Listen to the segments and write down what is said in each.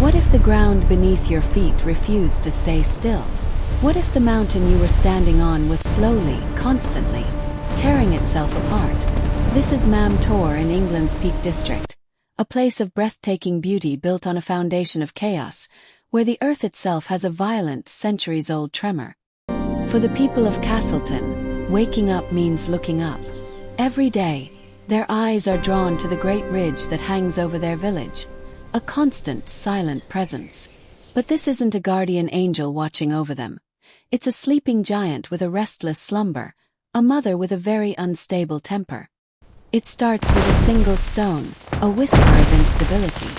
What if the ground beneath your feet refused to stay still? What if the mountain you were standing on was slowly, constantly, tearing itself apart? This is Mam Tor in England's Peak District, a place of breathtaking beauty built on a foundation of chaos, where the earth itself has a violent, centuries-old tremor. For the people of Castleton, waking up means looking up. Every day, their eyes are drawn to the great ridge that hangs over their village, a constant, silent presence. But this isn't a guardian angel watching over them. It's a sleeping giant with a restless slumber, a mother with a very unstable temper. It starts with a single stone, a whisper of instability.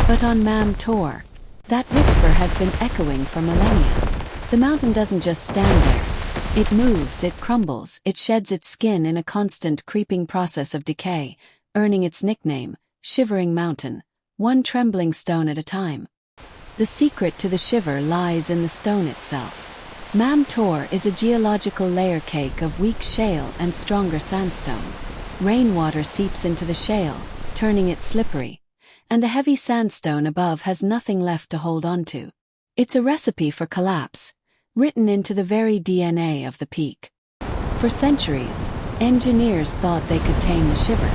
But on Mam Tor, that whisper has been echoing for millennia. The mountain doesn't just stand there. It moves, it crumbles, it sheds its skin in a constant creeping process of decay, earning its nickname, Shivering Mountain, one trembling stone at a time. The secret to the shiver lies in the stone itself. Mam Tor is a geological layer cake of weak shale and stronger sandstone. Rainwater seeps into the shale, turning it slippery, and the heavy sandstone above has nothing left to hold onto. It's a recipe for collapse, written into the very DNA of the peak. For centuries, engineers thought they could tame the shiver.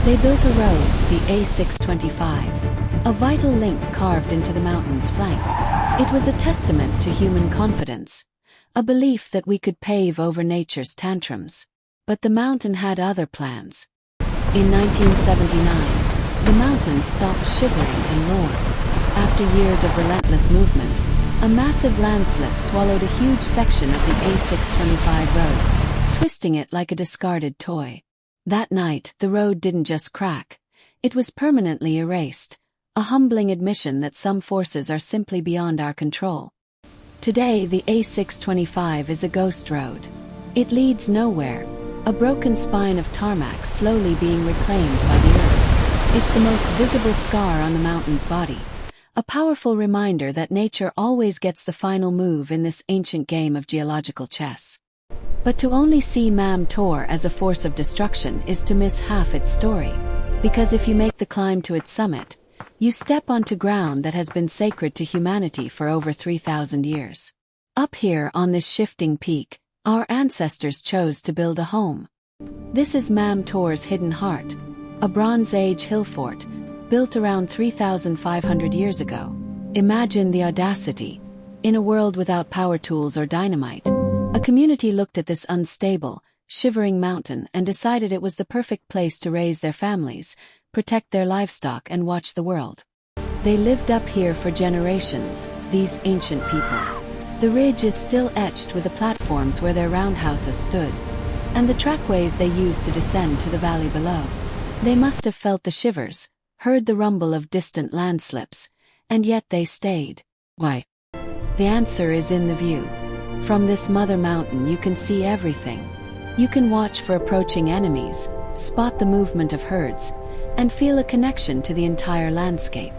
They built a road, the A625, a vital link carved into the mountain's flank. It was a testament to human confidence, a belief that we could pave over nature's tantrums. But the mountain had other plans. In 1979, the mountain stopped shivering and roared. After years of relentless movement, a massive landslip swallowed a huge section of the A625 road, twisting it like a discarded toy. That night, the road didn't just crack. It was permanently erased, a humbling admission that some forces are simply beyond our control. Today, the A625 is a ghost road. It leads nowhere, a broken spine of tarmac slowly being reclaimed by the earth. It's the most visible scar on the mountain's body, a powerful reminder that nature always gets the final move in this ancient game of geological chess. But to only see Mam Tor as a force of destruction is to miss half its story. Because if you make the climb to its summit, you step onto ground that has been sacred to humanity for over 3,000 years. Up here on this shifting peak, our ancestors chose to build a home. This is Mam Tor's hidden heart, a Bronze Age hillfort, built around 3,500 years ago. Imagine the audacity. In a world without power tools or dynamite, a community looked at this unstable, shivering mountain and decided it was the perfect place to raise their families, protect their livestock and watch the world. They lived up here for generations, these ancient people. The ridge is still etched with the platforms where their roundhouses stood, and the trackways they used to descend to the valley below. They must have felt the shivers, heard the rumble of distant landslips, and yet they stayed. Why? The answer is in the view. From this mother mountain you can see everything. You can watch for approaching enemies, spot the movement of herds, and feel a connection to the entire landscape.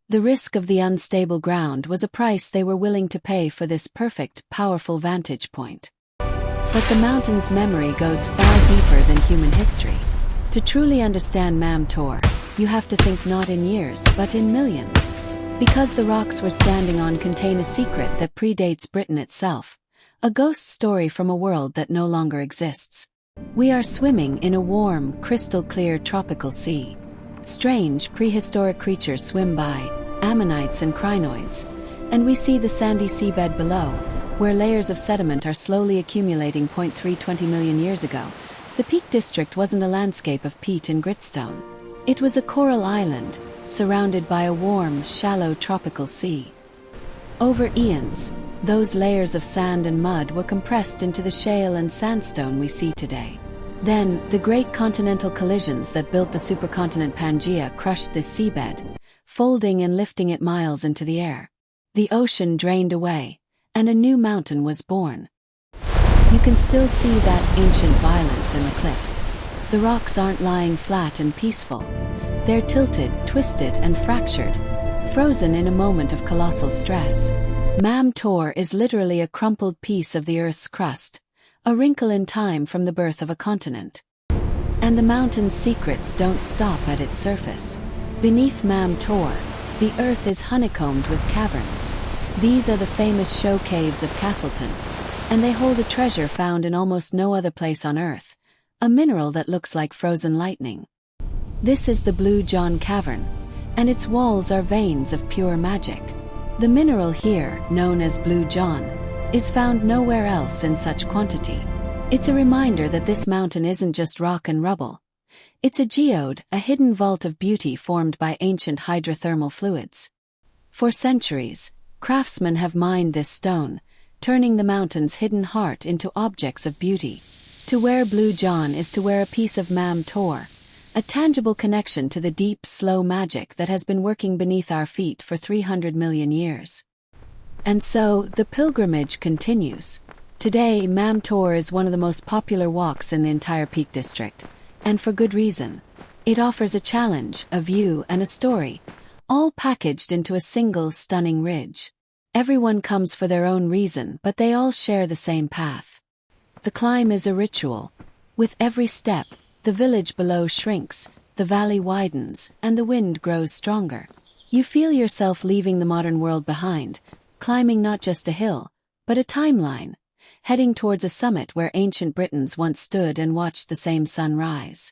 The risk of the unstable ground was a price they were willing to pay for this perfect, powerful vantage point. But the mountain's memory goes far deeper than human history. To truly understand Mam Tor, you have to think not in years, but in millions. Because the rocks we're standing on contain a secret that predates Britain itself, a ghost story from a world that no longer exists. We are swimming in a warm, crystal-clear tropical sea. Strange, prehistoric creatures swim by, ammonites and crinoids, and we see the sandy seabed below, where layers of sediment are slowly accumulating. 20 million years ago, the Peak District wasn't a landscape of peat and gritstone. It was a coral island, surrounded by a warm, shallow tropical sea. Over eons, those layers of sand and mud were compressed into the shale and sandstone we see today. Then, the great continental collisions that built the supercontinent Pangaea crushed this seabed, folding and lifting it miles into the air. The ocean drained away, and a new mountain was born. You can still see that ancient violence in the cliffs. The rocks aren't lying flat and peaceful. They're tilted, twisted, and fractured, frozen in a moment of colossal stress. Mam Tor is literally a crumpled piece of the Earth's crust, a wrinkle in time from the birth of a continent. And the mountain's secrets don't stop at its surface. Beneath Mam Tor, The earth is honeycombed with caverns. These are the famous show caves of Castleton, and they hold a treasure found in almost no other place on Earth, a mineral that looks like frozen lightning. This is the Blue John Cavern, and its walls are veins of pure magic. The mineral here, known as Blue John, is found nowhere else in such quantity. It's a reminder that this mountain isn't just rock and rubble. It's a geode, a hidden vault of beauty formed by ancient hydrothermal fluids. For centuries, craftsmen have mined this stone, turning the mountain's hidden heart into objects of beauty. To wear Blue John is to wear a piece of Mam Tor, a tangible connection to the deep, slow magic that has been working beneath our feet for 300 million years. And so, the pilgrimage continues. Today, Mam Tor is one of the most popular walks in the entire Peak District, and for good reason. It offers a challenge, a view, and a story, all packaged into a single stunning ridge. Everyone comes for their own reason, but they all share the same path. The climb is a ritual. With every step, the village below shrinks, the valley widens, and the wind grows stronger. You feel yourself leaving the modern world behind, climbing not just a hill, but a timeline, heading towards a summit where ancient Britons once stood and watched the same sun rise.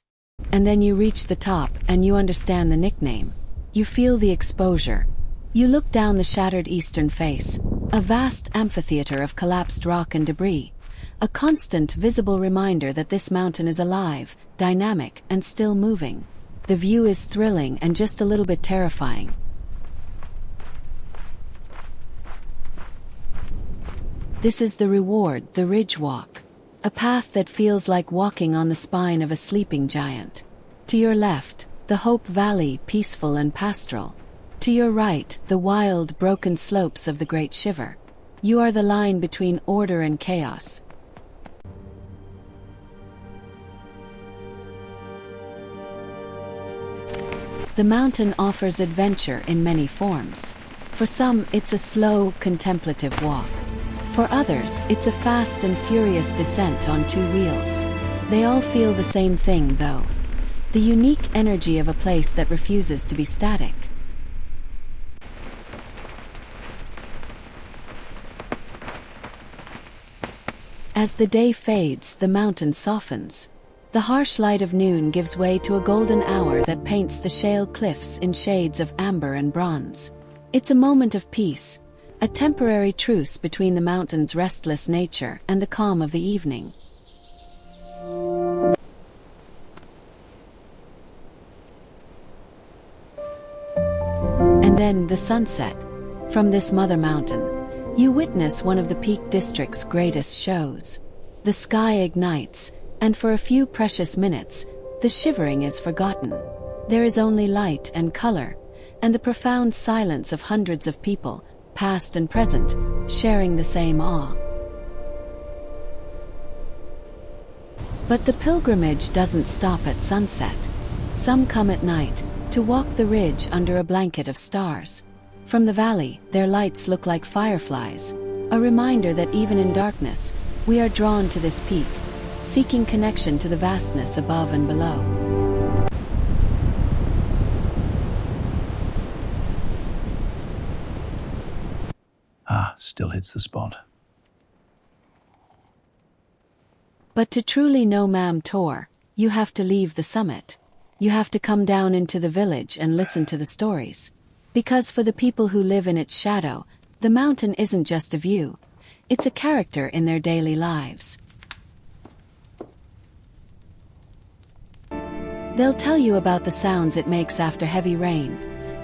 And then you reach the top, and you understand the nickname. You feel the exposure. You look down the shattered eastern face, a vast amphitheater of collapsed rock and debris, a constant visible reminder that this mountain is alive, dynamic, and still moving. The view is thrilling and just a little bit terrifying. This is the reward, the ridge walk. A path that feels like walking on the spine of a sleeping giant. To your left, the Hope Valley, peaceful and pastoral. To your right, the wild, broken slopes of the Great Shiver. You are the line between order and chaos. The mountain offers adventure in many forms. For some, it's a slow, contemplative walk. For others, it's a fast and furious descent on two wheels. They all feel the same thing, though. The unique energy of a place that refuses to be static. As the day fades, the mountain softens. The harsh light of noon gives way to a golden hour that paints the shale cliffs in shades of amber and bronze. It's a moment of peace, a temporary truce between the mountain's restless nature and the calm of the evening. And then the sunset. From this mother mountain, you witness one of the Peak District's greatest shows. The sky ignites, and for a few precious minutes, the shivering is forgotten. There is only light and color, and the profound silence of hundreds of people, past and present, sharing the same awe. But the pilgrimage doesn't stop at sunset. Some come at night, to walk the ridge under a blanket of stars. From the valley, their lights look like fireflies, a reminder that even in darkness, we are drawn to this peak, seeking connection to the vastness above and below. Still hits the spot. But to truly know Mam Tor, you have to leave the summit. You have to come down into the village and listen to the stories. Because for the people who live in its shadow, the mountain isn't just a view, it's a character in their daily lives. They'll tell you about the sounds it makes after heavy rain,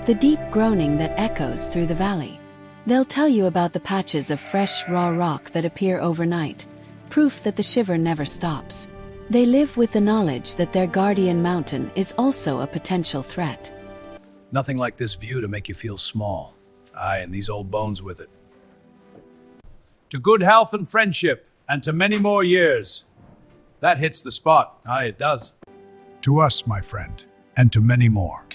the deep groaning that echoes through the valley. They'll tell you about the patches of fresh, raw rock that appear overnight, proof that the shiver never stops. They live with the knowledge that their guardian mountain is also a potential threat. Nothing like this view to make you feel small. Aye, and these old bones with it. To good health and friendship, and to many more years. That hits the spot. Aye, it does. To us, my friend, and to many more.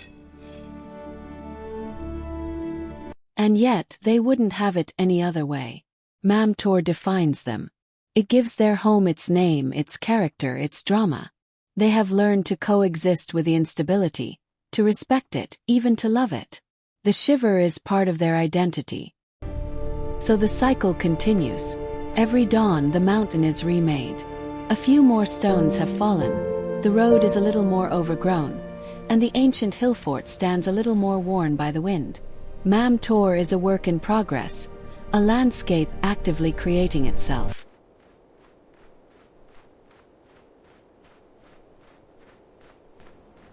And yet, they wouldn't have it any other way. Mam Tor defines them. It gives their home its name, its character, its drama. They have learned to coexist with the instability, to respect it, even to love it. The shiver is part of their identity. So the cycle continues. Every dawn, the mountain is remade. A few more stones have fallen, the road is a little more overgrown, and the ancient hill fort stands a little more worn by the wind. Mam Tor is a work in progress, a landscape actively creating itself.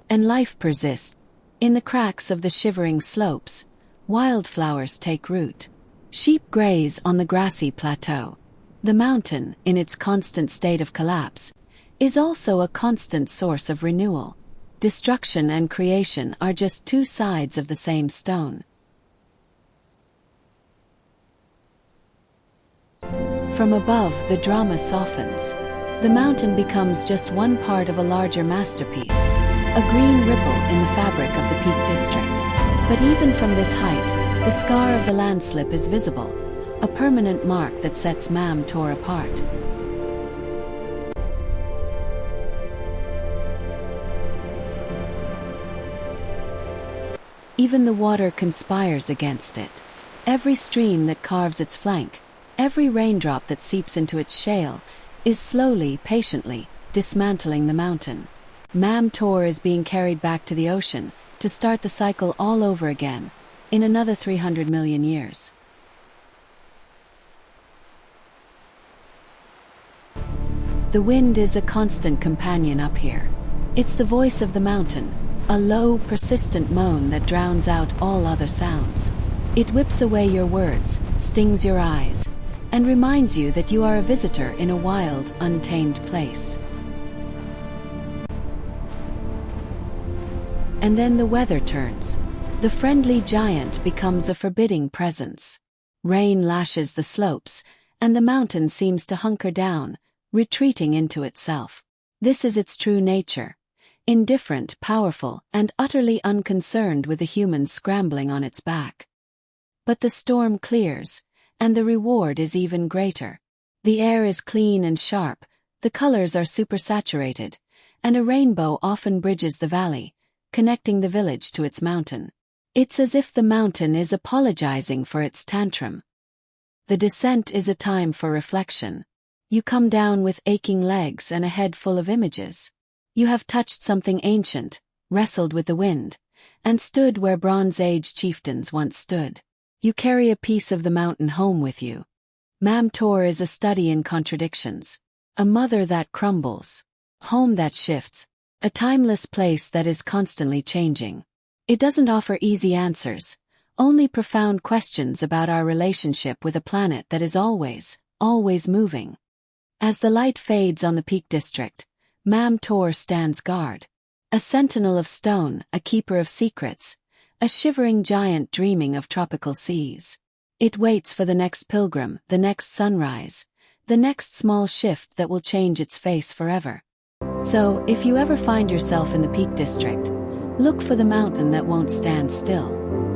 And life persists. In the cracks of the shivering slopes, wildflowers take root. Sheep graze on the grassy plateau. The mountain, in its constant state of collapse, is also a constant source of renewal. Destruction and creation are just two sides of the same stone. From above, the drama softens. The mountain becomes just one part of a larger masterpiece, a green ripple in the fabric of the Peak District. But even from this height, the scar of the landslip is visible, a permanent mark that sets Mam Tor apart. Even the water conspires against it. Every stream that carves its flank, every raindrop that seeps into its shale, is slowly, patiently, dismantling the mountain. Mam Tor is being carried back to the ocean, to start the cycle all over again, in another 300 million years. The wind is a constant companion up here. It's the voice of the mountain, a low, persistent moan that drowns out all other sounds. It whips away your words, stings your eyes, and reminds you that you are a visitor in a wild, untamed place. And then the weather turns. The friendly giant becomes a forbidding presence. Rain lashes the slopes, and the mountain seems to hunker down, retreating into itself. This is its true nature. Indifferent, powerful, and utterly unconcerned with the humans scrambling on its back. But the storm clears, and the reward is even greater. The air is clean and sharp, the colors are supersaturated, and a rainbow often bridges the valley, connecting the village to its mountain. It's as if the mountain is apologizing for its tantrum. The descent is a time for reflection. You come down with aching legs and a head full of images. You have touched something ancient, wrestled with the wind, and stood where Bronze Age chieftains once stood. You carry a piece of the mountain home with you. Mam Tor is a study in contradictions. A mother that crumbles. Home that shifts. A timeless place that is constantly changing. It doesn't offer easy answers, only profound questions about our relationship with a planet that is always, always moving. As the light fades on the Peak District, Mam Tor stands guard. A sentinel of stone, a keeper of secrets, a shivering giant dreaming of tropical seas. It waits for the next pilgrim, the next sunrise, the next small shift that will change its face forever. So, if you ever find yourself in the Peak District, look for the mountain that won't stand still.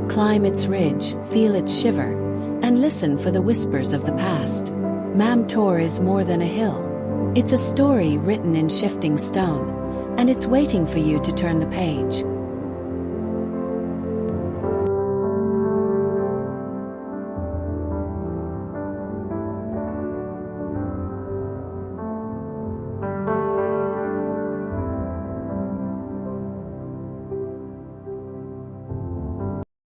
Climb its ridge, feel its shiver, and listen for the whispers of the past. Mam Tor is more than a hill. It's a story written in shifting stone, and it's waiting for you to turn the page.